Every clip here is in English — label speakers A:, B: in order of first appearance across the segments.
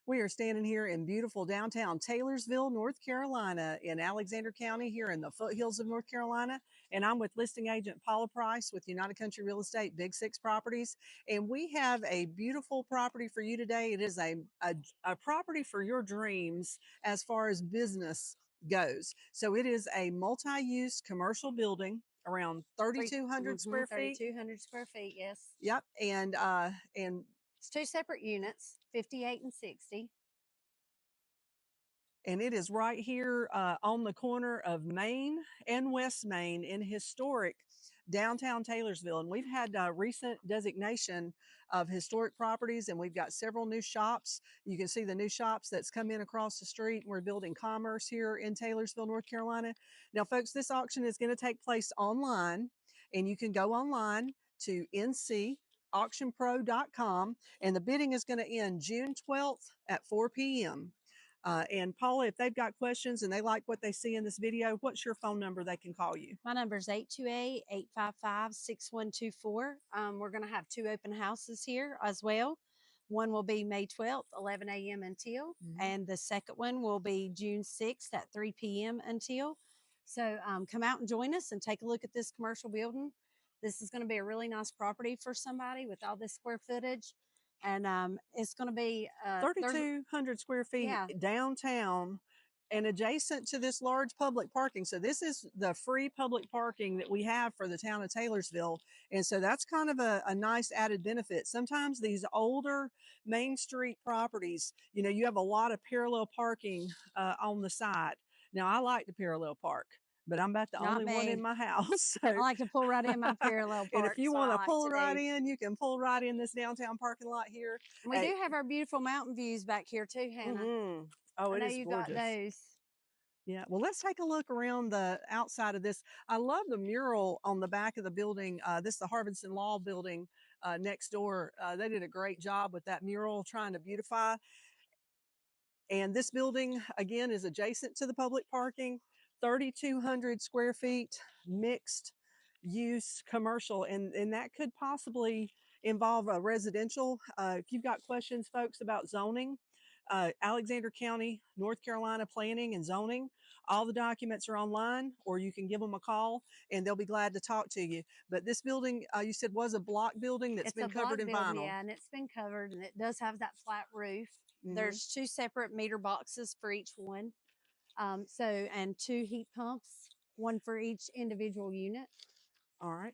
A: We are standing here in beautiful downtown Taylorsville, North Carolina, in Alexander County, here in the foothills of North Carolina. And I'm with listing agent Paula Price with United Country Real Estate, Big 6 Properties. And we have a beautiful property for you today. It is a property for your dreams as far as business goes. So it is a multi-use commercial building around 3,200 square feet.
B: 3,200 square feet, yes.
A: Yep. And
B: it's two separate units, 58 and 60.
A: And it is right here on the corner of Main and West Main in historic downtown Taylorsville. And we've had a recent designation of historic properties, and we've got several new shops. You can see the new shops that's come in across the street. We're building commerce here in Taylorsville, North Carolina. Now, folks, this auction is going to take place online, and you can go online to ncauctionpro.com, and the bidding is going to end June 12th at 4 p.m. And Paula, if they've got questions and they like what they see in this video, what's your phone number they can call you?
B: My number is 828-855-6124. We're going to have two open houses here as well. One will be May 12th, 11 a.m. until, and the second one will be June 6th at 3 p.m. until. So come out and join us and take a look at this commercial building. This is going to be a really nice property for somebody with all this square footage. And it's going to be
A: 3,200 square feet downtown and adjacent to this large public parking. So this is the free public parking that we have for the town of Taylorsville. And so that's kind of a nice added benefit. Sometimes these older Main Street properties, you know, you have a lot of parallel parking on the side. Now, I like to parallel park, but I'm about the only one in my house. So.
B: I like to pull right in my parallel park.
A: And if you want to pull right in, you can pull right in this downtown parking lot here.
B: And we do have our beautiful mountain views back here too, Hannah.
A: Oh, it is
B: you
A: gorgeous.
B: got those.
A: Yeah, well, let's take a look around the outside of this. I love the mural on the back of the building. This is the Harvinson Law building next door. They did a great job with that mural, trying to beautify. And this building, again, is adjacent to the public parking. 3,200 square feet, mixed use commercial, and that could possibly involve a residential. If you've got questions, folks, about zoning, Alexander County, North Carolina planning and zoning, all the documents are online, or you can give them a call and they'll be glad to talk to you. But this building, you said, was a block building that's been covered in vinyl.
B: Yeah, and it's been covered, and it does have that flat roof. There's two separate meter boxes for each one. And two heat pumps, one for each individual unit.
A: All right.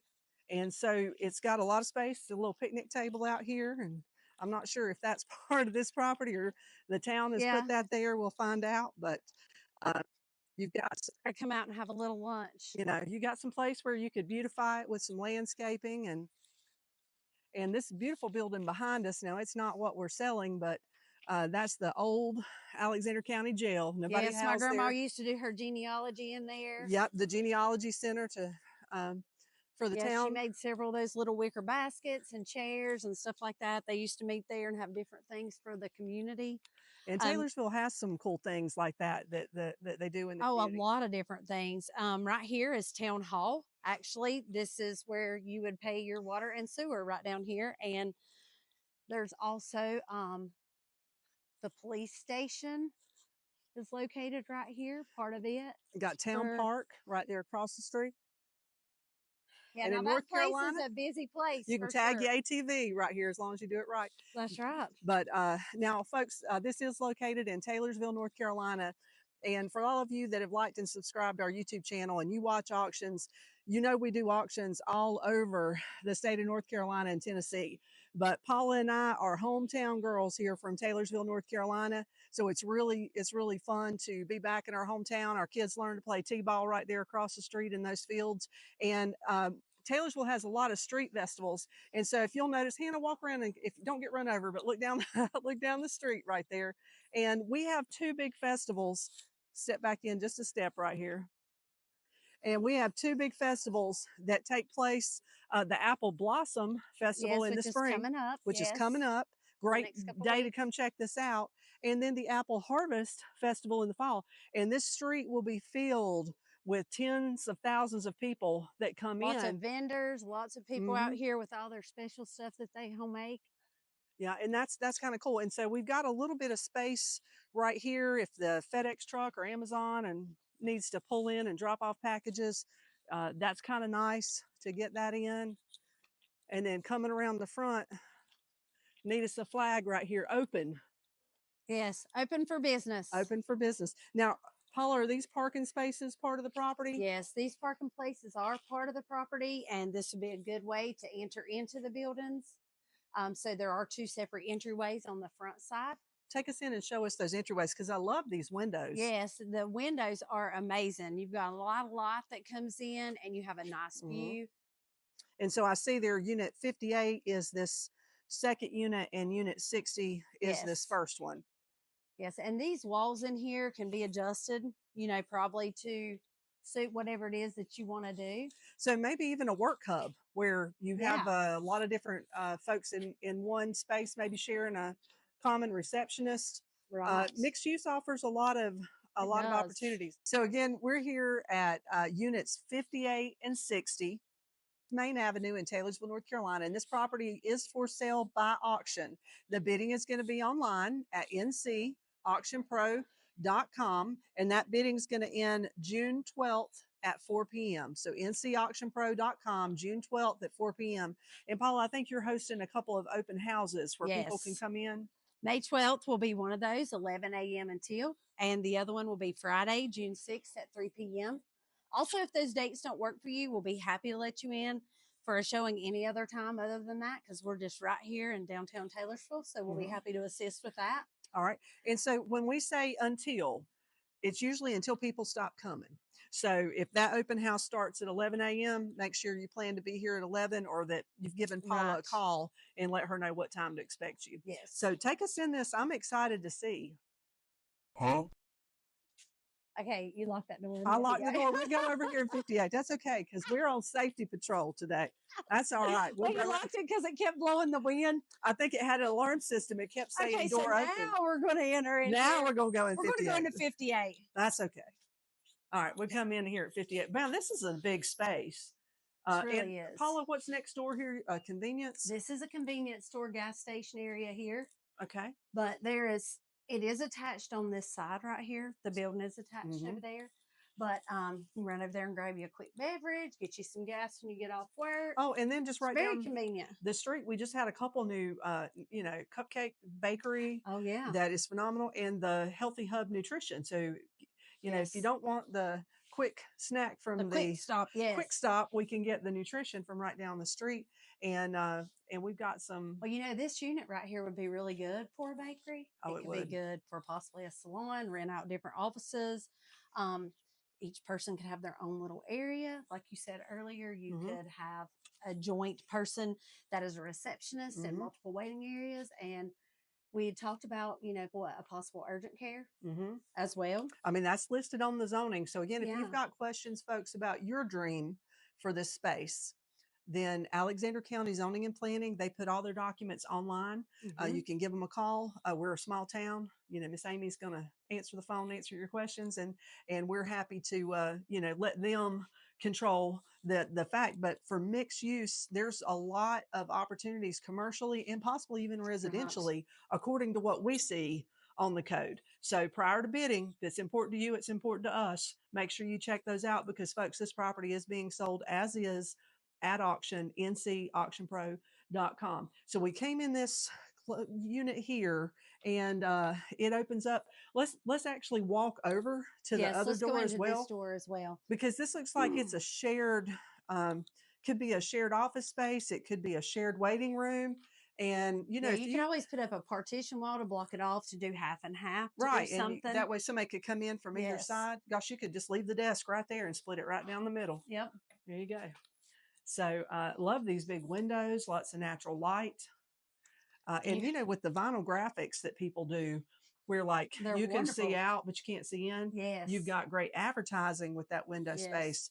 A: And so it's got a lot of space, a little picnic table out here. And I'm not sure if that's part of this property or the town has put that there. We'll find out. But you've got
B: to come out and have a little lunch.
A: You know, you got some place where you could beautify it with some landscaping and this beautiful building behind us. Now, it's not what we're selling, but that's the old Alexander County Jail. Nobody
B: yes, my grandma used to do her genealogy in there.
A: Yep, the genealogy center for the town.
B: She made several of those little wicker baskets and chairs and stuff like that. They used to meet there and have different things for the community.
A: And Taylorsville has some cool things like that they do in the community.
B: A lot of different things. Right here is Town Hall. Actually, this is where you would pay your water and sewer right down here. And there's also the police station is located right here, part of it.
A: You got Town Park right there across the street.
B: Yeah, and North Carolina is a busy place.
A: You can tag your ATV right here as long as you do it right.
B: That's right.
A: But now, folks, this is located in Taylorsville, North Carolina. And for all of you that have liked and subscribed to our YouTube channel and you watch auctions, you know we do auctions all over the state of North Carolina and Tennessee. But Paula and I are hometown girls here from Taylorsville, North Carolina. So it's really fun to be back in our hometown. Our kids learn to play t-ball right there across the street in those fields. And Taylorsville has a lot of street festivals. And so if you'll notice, Hannah, walk around and if you don't get run over, but look down the street right there. And we have two big festivals. Step back in just a step right here. And we have two big festivals that take place. The Apple Blossom Festival in the spring, which is coming up. Great day to come check this out. And then the Apple Harvest Festival in the fall. And this street will be filled with tens of thousands of people that come in.
B: Lots of vendors, lots of people out here with all their special stuff that they homemade.
A: Yeah, and that's kind of cool. And so we've got a little bit of space right here if the FedEx truck or Amazon and needs to pull in and drop off packages. That's kind of nice to get that in. And then coming around the front, need us a flag right here, open.
B: Yes, open for business.
A: Open for business. Now, Paula, are these parking spaces part of the property?
B: Yes, these parking places are part of the property, and this would be a good way to enter into the buildings. So there are 2 separate entryways on the front side.
A: Take us in and show us those entryways because I love these windows.
B: Yes, the windows are amazing. You've got a lot of light that comes in, and you have a nice view.
A: And so I see there, unit 58 is this second unit, and unit 60 is this first one.
B: Yes, and these walls in here can be adjusted, probably to suit whatever it is that you want to do.
A: So maybe even a work hub where you have a lot of different folks in one space, maybe sharing a common receptionist.
B: Right.
A: Mixed use offers a lot of opportunities. So again, we're here at units 58 and 60. Main Avenue in Taylorsville, North Carolina, and this property is for sale by auction. The bidding is going to be online at ncauctionpro.com, and that bidding is going to end June 12th at 4 p.m. So ncauctionpro.com, June 12th at 4 p.m. And Paula, I think you're hosting a couple of open houses where people can come in.
B: May 12th will be one of those, 11 a.m. until, and the other one will be Friday, June 6th at 3 p.m. Also, if those dates don't work for you, we'll be happy to let you in for a showing any other time other than that, because we're just right here in downtown Taylorsville. So we'll be happy to assist with that.
A: All right. And so when we say until, it's usually until people stop coming. So if that open house starts at 11 a.m., make sure you plan to be here at 11, or that you've given Paula a call and let her know what time to expect you.
B: Yes.
A: So take us in this. I'm excited to see.
C: Huh?
B: Okay, you locked that door.
A: I locked the door. We go over here in 58. That's okay, because we're on safety patrol today. That's all right.
B: Well, you locked it because it kept blowing the wind.
A: I think it had an alarm system. It kept saying door open.
B: Now we're going to enter in.
A: Now we're going to go in 58.
B: We're going to go into 58.
A: That's okay. All right, we come in here at 58. Man, this is a big space.
B: It really is.
A: Paula, what's next door here? Convenience?
B: This is a convenience store gas station area here.
A: Okay.
B: But it is attached on this side right here. The building is attached over there. But you can run over there and grab you a quick beverage, get you some gas when you get off work.
A: Oh, and then just right
B: very
A: down
B: convenient.
A: The street, we just had a couple new, cupcake bakery.
B: Oh, yeah.
A: That is phenomenal. And the Healthy Hub Nutrition. So, if you don't want the quick snack from the
B: quick stop,
A: quick stop, we can get the nutrition from right down the street. And we've got some.
B: Well, this unit right here would be really good for a bakery.
A: Oh,
B: it would be good for possibly a salon, rent out different offices. Each person could have their own little area. Like you said earlier, you could have a joint person that is a receptionist and multiple waiting areas. And we had talked about, a possible urgent care as well.
A: I mean, that's listed on the zoning. So again, if you've got questions, folks, about your dream for this space, then Alexander County Zoning and Planning, they put all their documents online. You can give them a call. We're a small town. Miss Amy's going to answer the phone, answer your questions, and we're happy to, let them control the fact. But for mixed use, there's a lot of opportunities commercially and possibly even residentially, according to what we see on the code. So prior to bidding, if it's important to you, it's important to us. Make sure you check those out, because folks, this property is being sold as is at auction, ncauctionpro.com. So we came in this unit here, and it opens up. Let's actually walk over to the other door as well.
B: This door as well,
A: because this looks like it's a shared, could be a shared office space. It could be a shared waiting room. And you
B: can always put up a partition wall to block it off, to do half and half,
A: right?
B: And
A: that way somebody could come in from either side. Gosh, you could just leave the desk right there and split it right down the middle.
B: Yep.
A: There you go. So love these big windows, lots of natural light. And with the vinyl graphics that people do, where you can see out, but you can't see in.
B: Yes.
A: You've got great advertising with that window space.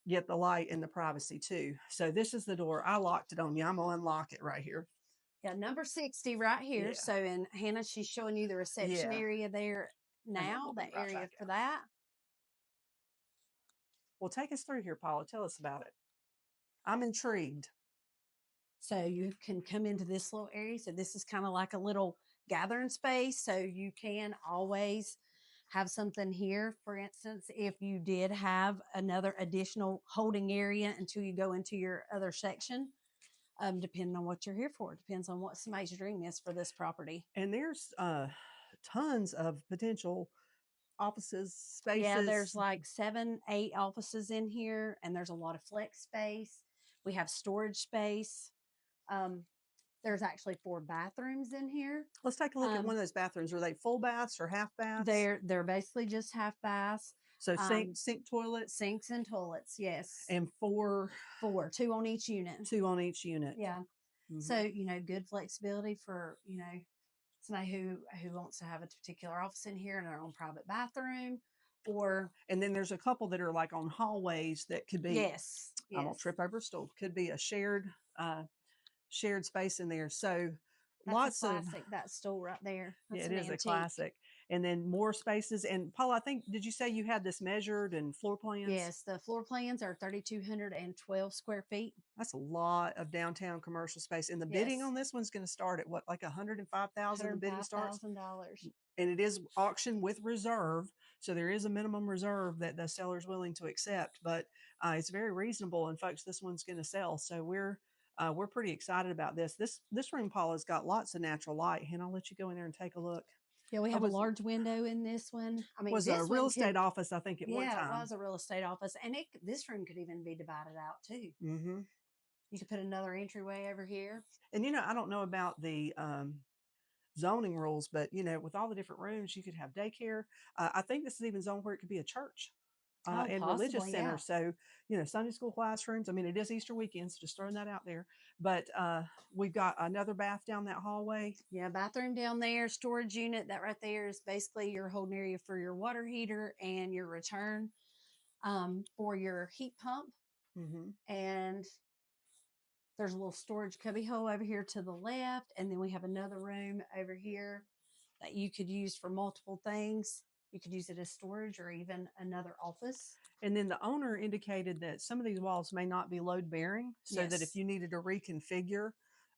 A: Get the light and the privacy too. So this is the door. I locked it on you. I'm going to unlock it right here.
B: Yeah, number 60 right here.
A: Yeah.
B: So, and Hannah, she's showing you the reception area there now, the area for that.
A: Well, take us through here, Paula. Tell us about it. I'm intrigued.
B: So you can come into this little area. So this is kind of like a little gathering space. So you can always have something here. For instance, if you did have another additional holding area until you go into your other section, depending on what you're here for. Depends on what somebody's dream is for this property.
A: And there's tons of potential offices, spaces.
B: Yeah, there's like 7, 8 offices in here, and there's a lot of flex space. We have storage space. There's actually 4 bathrooms in here.
A: Let's take a look at one of those bathrooms. Are they full baths or half baths?
B: They're basically just half baths.
A: So sink toilets?
B: Sinks and toilets, yes.
A: And 4?
B: 4, 2 on each unit.
A: 2 on each unit.
B: Yeah. Mm-hmm. So, good flexibility for, somebody who wants to have a particular office in here and their own private bathroom.
A: And then there's a couple that are like on hallways that could be,
B: yes.
A: I won't trip over a stool, could be a shared space in there. So
B: that's
A: lots
B: a classic, that stool right there. That's
A: it is antique. A classic. And then more spaces. And Paula, I think, did you say you had this measured and floor plans?
B: Yes, the floor plans are 3,212 square feet.
A: That's a lot of downtown commercial space. And the bidding on this one's going to start at what, like $105,000? The bidding starts
B: $105,000.
A: And it is auction with reserve. So there is a minimum reserve that the seller's willing to accept, but it's very reasonable. And folks, this one's going to sell. So we're pretty excited about this. This room, Paula's got lots of natural light. And I'll let you go in there and take a look.
B: Yeah, we have a large window in this one. I mean,
A: was a real estate office, I think, at one time.
B: Yeah, it was a real estate office, and this room could even be divided out too.
A: Mm-hmm.
B: You could put another entryway over here.
A: And I don't know about the zoning rules, but with all the different rooms, you could have daycare. I think this is even zoned where it could be a church. And possibly, religious center. Yeah. So, Sunday school classrooms. I mean, it is Easter weekend, so just throwing that out there. But we've got another bath down that hallway.
B: Yeah, bathroom down there, storage unit. That right there is basically your holding area for your water heater and your return for your heat pump. Mm-hmm. And there's a little storage cubby hole over here to the left. And then we have another room over here that you could use for multiple things. You could use it as storage or even another office.
A: And then the owner indicated that some of these walls may not be load bearing, so that if you needed to reconfigure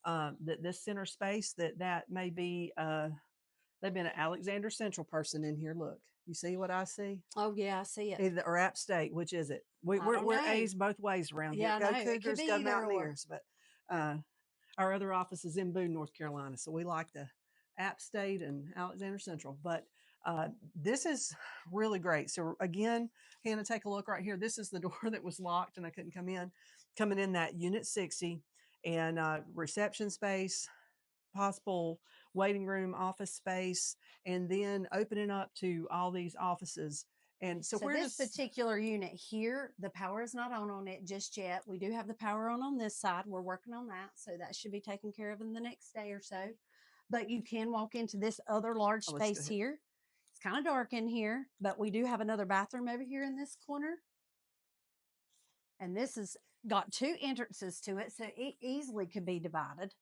A: that this center space, that may be, they've been an Alexander Central person in here. Look, you see what I see?
B: Oh yeah, I see it.
A: Either, or App State, which is it? We're A's both ways around here. Go Cougars, go Mountaineers. But our other office is in Boone, North Carolina, so we like the App State and Alexander Central. But this is really great. So again, Hannah, take a look right here. This is the door that was locked and I couldn't come in. Coming in that unit 60 and reception space, possible waiting room, office space, and then opening up to all these offices. And so
B: this particular unit here, the power is not on it just yet. We do have the power on this side. We're working on that. So that should be taken care of in the next day or so. But you can walk into this other large space here. It's kind of dark in here, but we do have another bathroom over here in this corner. And this has got 2 entrances to it, so it easily could be divided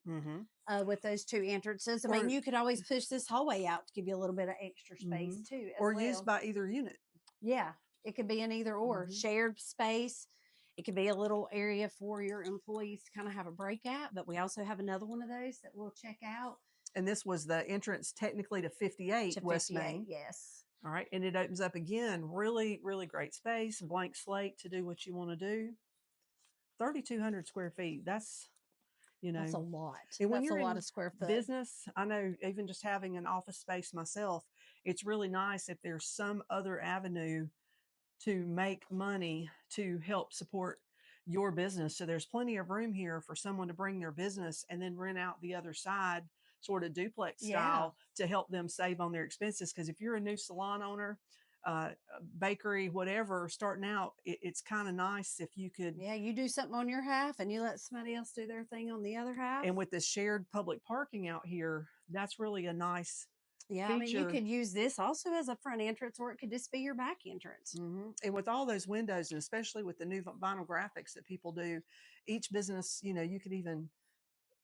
B: with those 2 entrances. I mean, you could always push this hallway out to give you a little bit of extra space too.
A: Or used by either unit.
B: Yeah, it could be an either or. Shared space. It could be a little area for your employees to kind of have a break at, but we also have another one of those that we'll check out.
A: And this was the entrance technically to 58 West Main.
B: Yes.
A: All right. And it opens up again. Really, really great space. Blank slate to do what you want to do. 3,200 square feet. That's,
B: that's a lot.
A: And when you're
B: a lot of square foot.
A: Business, I know even just having an office space myself, it's really nice if there's some other avenue to make money to help support your business. So there's plenty of room here for someone to bring their business and then rent out the other side, sort of duplex style, to help them save on their expenses. Because if you're a new salon owner, bakery, whatever, starting out, it's kind of nice if you could.
B: Yeah, you do something on your half and you let somebody else do their thing on the other half.
A: And with the shared public parking out here, that's really a nice feature.
B: I mean, you could use this also as a front entrance, or it could just be your back entrance.
A: And with all those windows, and especially with the new vinyl graphics that people do, each business, you could even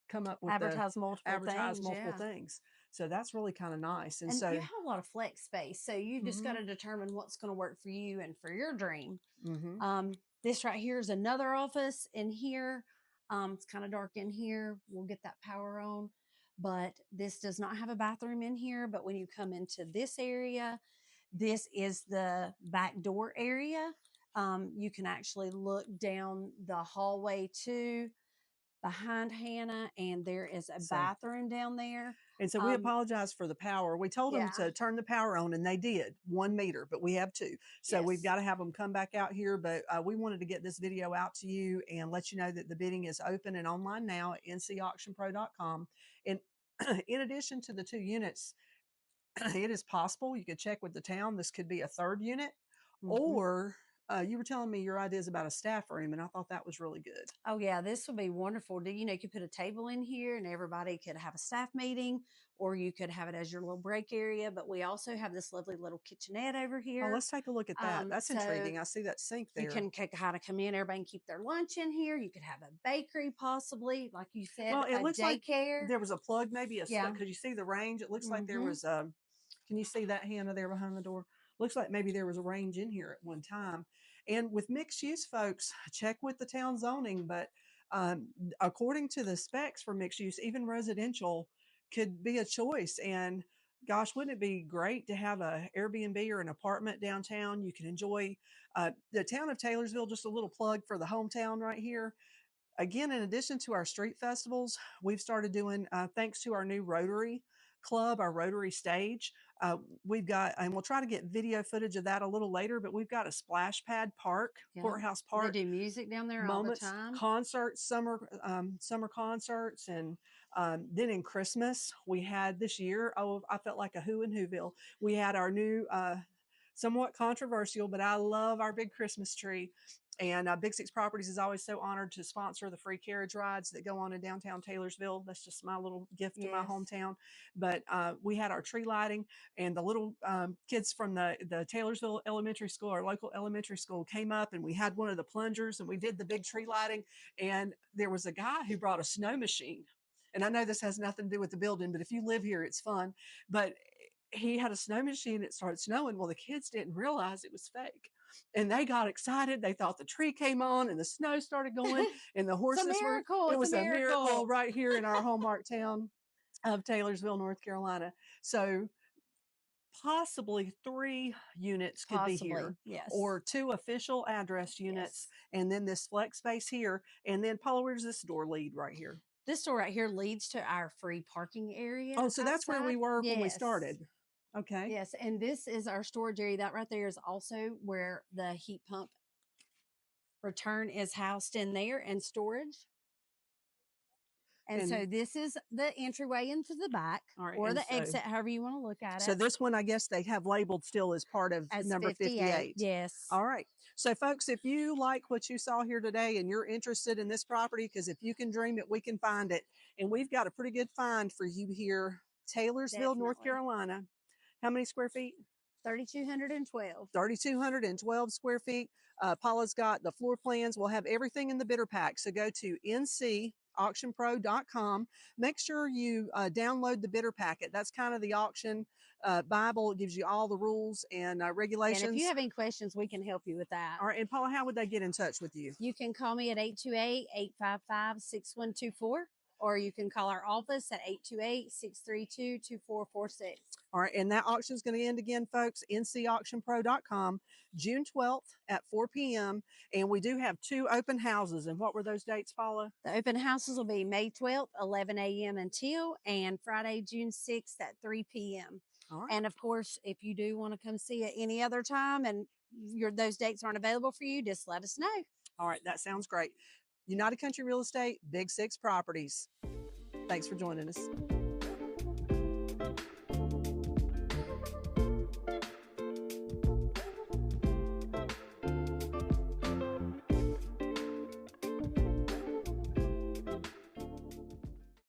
A: come up with
B: advertise multiple
A: things. So that's really kind of nice. And
B: so
A: you
B: have a lot of flex space. So you just got to determine what's going to work for you and for your dream. This right here is another office in here. It's kind of dark in here. We'll get that power on. But this does not have a bathroom in here. But when you come into this area, this is the back door area. You can actually look down the hallway too behind Hannah, and there is a bathroom down there.
A: And so we apologize for the power. We told them to turn the power on, and they did 1 meter, but we have 2. So we've got to have them come back out here. But we wanted to get this video out to you and let you know that the bidding is open and online now at ncauctionpro.com. And in addition to the 2 units, it is possible you could check with the town. This could be a 3rd unit, or you were telling me your ideas about a staff room, and I thought that was really good.
B: Oh yeah, this would be wonderful. You know, you could put a table in here and everybody could have a staff meeting, or you could have it as your little break area. But we also have this lovely little kitchenette over here.
A: Oh, let's take a look at that. That's intriguing. I see that sink there.
B: You can kind of come in, everybody can keep their lunch in here. You could have a bakery possibly, like you said,
A: well, it looks
B: daycare.
A: Like there was a plug, maybe because you see the range. It looks like there was can you see that, Hannah, there behind the door? Looks like maybe there was a range in here at one time. And with mixed use, folks, check with the town zoning. But according to the specs for mixed use, even residential could be a choice. And gosh, wouldn't it be great to have a Airbnb or an apartment downtown? You can enjoy the town of Taylorsville. Just a little plug for the hometown right here. Again, in addition to our street festivals, we've started doing, thanks to our new Rotary Club, our Rotary stage, we've got, and we'll try to get video footage of that a little later, but we've got a splash pad park, Courthouse Park.
B: They do music down there all the time.
A: Concerts, summer concerts. And then in Christmas, we had this year, I felt like a who in Whoville. We had our new, somewhat controversial, but I love our big Christmas tree. And Big6 Properties is always so honored to sponsor the free carriage rides that go on in downtown Taylorsville. That's just my little gift to my hometown. But we had our tree lighting, and the little kids from the Taylorsville Elementary School, our local elementary school, came up, and we had one of the plungers, and we did the big tree lighting. And there was a guy who brought a snow machine. And I know this has nothing to do with the building, but if you live here, it's fun. But he had a snow machine. It started snowing. Well, the kids didn't realize it was fake, and they got excited. They thought the tree came on and the snow started going, and the horses were. It was a miracle right here in our hallmark town of Taylorsville, North Carolina. So possibly 3 units could be here, or 2 official address units, and then this flex space here. And then Paula, where does this door lead right here?
B: This door right here leads to our free parking area.
A: Oh, so that's where we were when we started. Okay.
B: Yes, and this is our storage area. That right there is also where the heat pump return is housed in there, and storage. And so this is the entryway into the back, or the exit, however you want to look at it.
A: So this one, I guess they have labeled still as part of number 58.
B: Yes.
A: All right. So folks, if you like what you saw here today and you're interested in this property, because if you can dream it, we can find it. And we've got a pretty good find for you here. Taylorsville, North Carolina. How many square feet?
B: 3,212.
A: 3,212 square feet. Paula's got the floor plans. We'll have everything in the bidder pack. So go to ncauctionpro.com. Make sure you download the bidder packet. That's kind of the auction Bible. It gives you all the rules and regulations.
B: And if you have any questions, we can help you with that.
A: All right. And Paula, how would they get in touch with you?
B: You can call me at 828-855-6124. Or you can call our office at 828-632-2446.
A: All right, and that auction is going to end again, folks, ncauctionpro.com, June 12th at 4 p.m. And we do have 2 open houses. And what were those dates, Paula?
B: The open houses will be May 12th, 11 a.m. until, and Friday, June 6th at 3 p.m. All right. And of course, if you do want to come see it any other time and those dates aren't available for you, just let us know.
A: All right, that sounds great. United Country Real Estate, Big 6 Properties. Thanks for joining us.